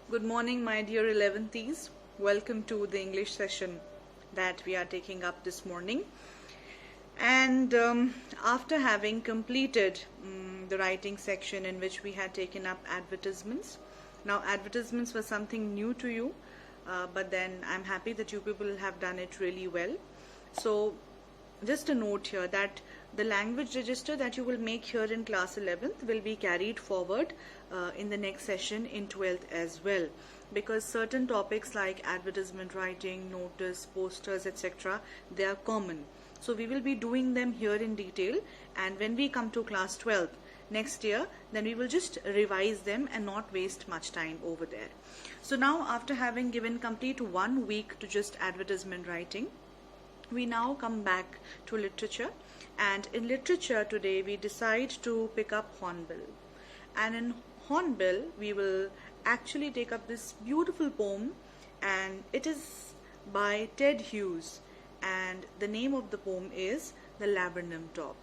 Good morning, my dear 11th. Welcome to the English session that we are taking up this morning. And after having completed the writing section in which we had taken up advertisements, now advertisements were something new to you, but then I'm happy that you people have done it really well. So just a note here that the language register that you will make here in class 11th will be carried forward in the next session in 12th as well, because certain topics like advertisement writing, notice, posters, etc., they are common. So we will be doing them here in detail, and when we come to class 12th next year, then we will just revise them and not waste much time over there. So now, after having given complete 1 week to just advertisement writing, we now come back to literature, and in literature today we decide to pick up Hornbill. And in Hornbill we will actually take up this beautiful poem, and it is by Ted Hughes, and the name of the poem is The Laburnum Top.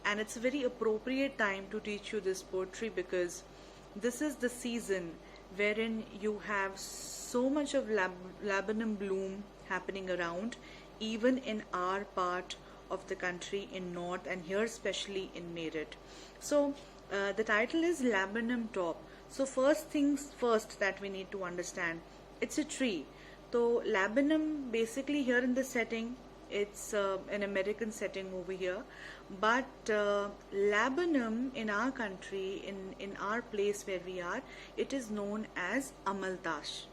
And it's a very appropriate time to teach you this poetry, because this is the season wherein you have so much of laburnum bloom happening around, even in our part of the country in north, and here especially in Meerut. So the title is Laburnum Top. So first things first that we need to understand, it's a tree. So laburnum, basically here in the setting, it's an American setting over here, but laburnum in our country, in our place where we are, it is known as amaltash.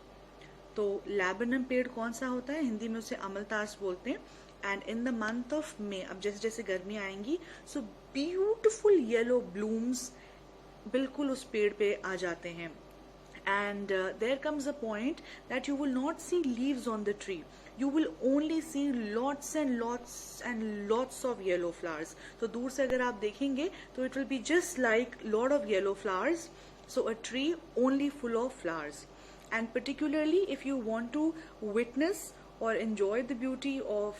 तो लैबनम पेड़ कौन सा होता है, हिंदी में उसे अमलतास बोलते हैं. And in the month of May, अब जैसे जैसे गर्मी आएंगी, सो ब्यूटिफुल येलो ब्लूम्स बिल्कुल उस पेड़ पे आ जाते हैं. And there comes a point that you will not see leaves on the tree. You will only see lots and lots and lots of yellow flowers. तो दूर से अगर आप देखेंगे तो it will be just like lot of yellow flowers. So a tree only full of flowers. And particularly if you want to witness or enjoy the beauty of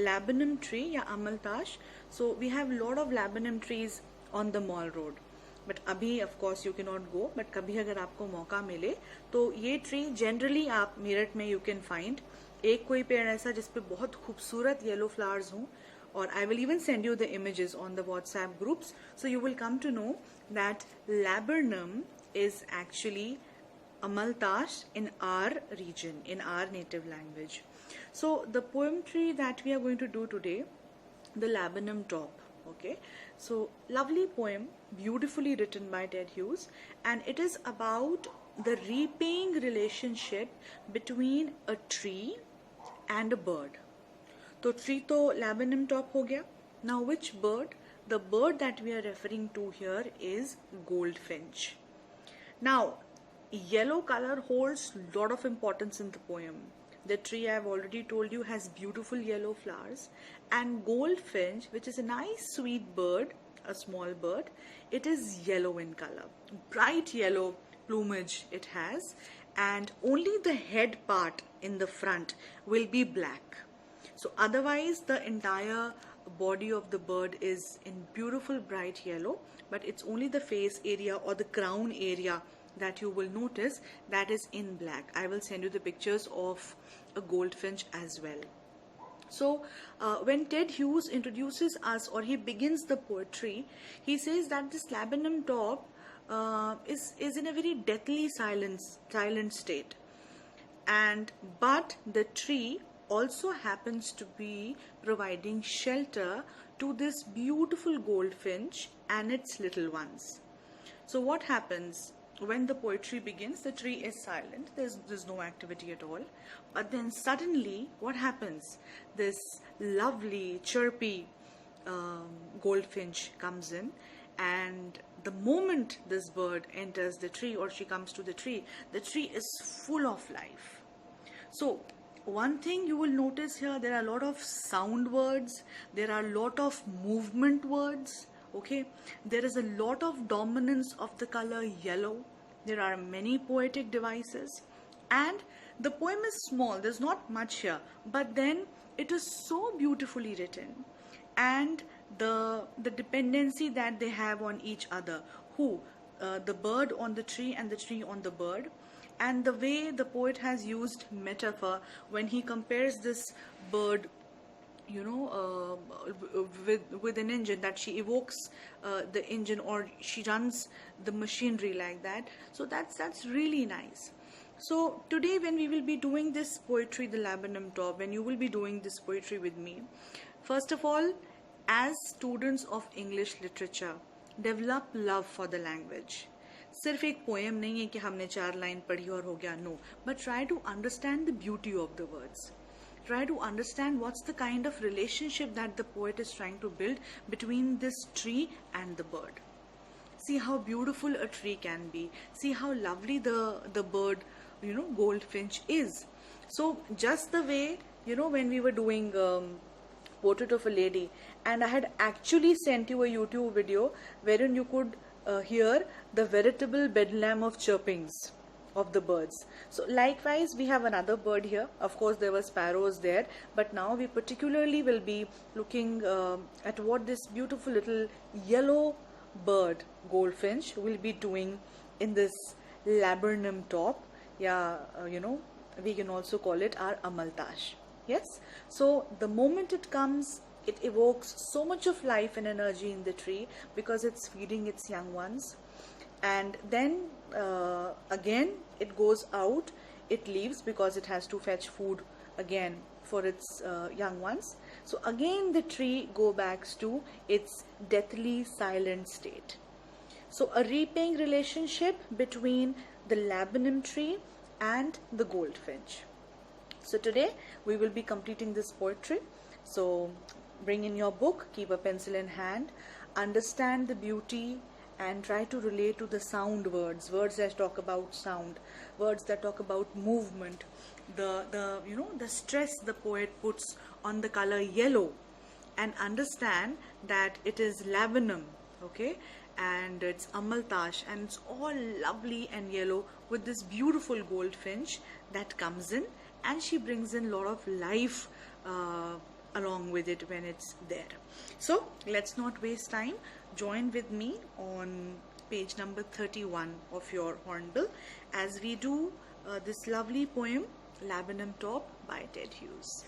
laburnum tree या amaltash, so we have lot of laburnum trees on the mall road. But अभी of course you can not go, but कभी अगर आपको मौका मिले तो ये tree generally आप मेरठ में यू कैन फाइंड. एक कोई पेड़ ऐसा जिसपे बहुत खूबसूरत येलो फ्लावर्स हों, और I will even send you the images on the WhatsApp groups, so you will come to know that laburnum is actually amaltash in our region, in our native language. So the poetry that we are going to do today, The Laburnum Top. Okay, so lovely poem, beautifully written by Ted Hughes, and it is about the repaying relationship between a tree and a bird. So tree to laburnum top ho gaya. Now which bird? The bird that we are referring to here is goldfinch. Now yellow color holds lot of importance in the poem. The tree, I have already told you, has beautiful yellow flowers, and goldfinch, which is a nice sweet bird, a small bird, it is yellow in color, bright yellow plumage it has, and only the head part in the front will be black. So otherwise the entire body of the bird is in beautiful bright yellow, but it's only the face area or the crown area that you will notice that is in black. I will send you the pictures of a goldfinch as well. So when Ted Hughes introduces us, or he begins the poetry, he says that this laburnum top is in a very deathly silent state, and but the tree also happens to be providing shelter to this beautiful goldfinch and its little ones. So what happens? When the poetry begins, the tree is silent, there's no activity at all, but then suddenly what happens? This lovely chirpy goldfinch comes in, and the moment this bird enters the tree, or she comes to the tree is full of life. So one thing you will notice here, there are a lot of sound words, there are a lot of movement words. Okay, there is a lot of dominance of the color yellow. There are many poetic devices, and the poem is small, there's not much here, but then it is so beautifully written, and the dependency that they have on each other. Who? the bird on the tree and the tree on the bird, and the way the poet has used metaphor when he compares this bird, with an engine, that she evokes the engine, or she runs the machinery like that. So that's really nice. So today, when we will be doing this poetry, the Laburnum Top, when you will be doing this poetry with me, first of all, as students of English literature, develop love for the language. सिर्फ एक poem नहीं है कि हमने 4 line पढ़ी और हो गया, no, but try to understand the beauty of the words. Try to understand what's the kind of relationship that the poet is trying to build between this tree and the bird. See how beautiful a tree can be. See how lovely the bird, goldfinch is. So just the way, when we were doing Portrait of a Lady, and I had actually sent you a YouTube video wherein you could hear the veritable bedlam of chirpings of the birds. So likewise, we have another bird here. Of course, there were sparrows there, but now we particularly will be looking at what this beautiful little yellow bird, goldfinch, will be doing in this laburnum top. Yeah, we can also call it our amaltash. Yes. So the moment it comes, it evokes so much of life and energy in the tree because it's feeding its young ones. And then again it goes out, it leaves because it has to fetch food again for its young ones. So again the tree go back to its deathly silent state. So a repaying relationship between the laburnum tree and the goldfinch. So today we will be completing this poetry. So bring in your book, keep a pencil in hand, understand the beauty, and try to relate to the sound words that talk about sound, words that talk about movement, the stress the poet puts on the color yellow, and understand that it is laburnum, okay, and it's amaltash, and it's all lovely and yellow with this beautiful goldfinch that comes in, and she brings in a lot of life along with it when it's there. So let's not waste time. Join with me on page number 31 of your hornbill as we do this lovely poem, Laburnum Top by Ted Hughes.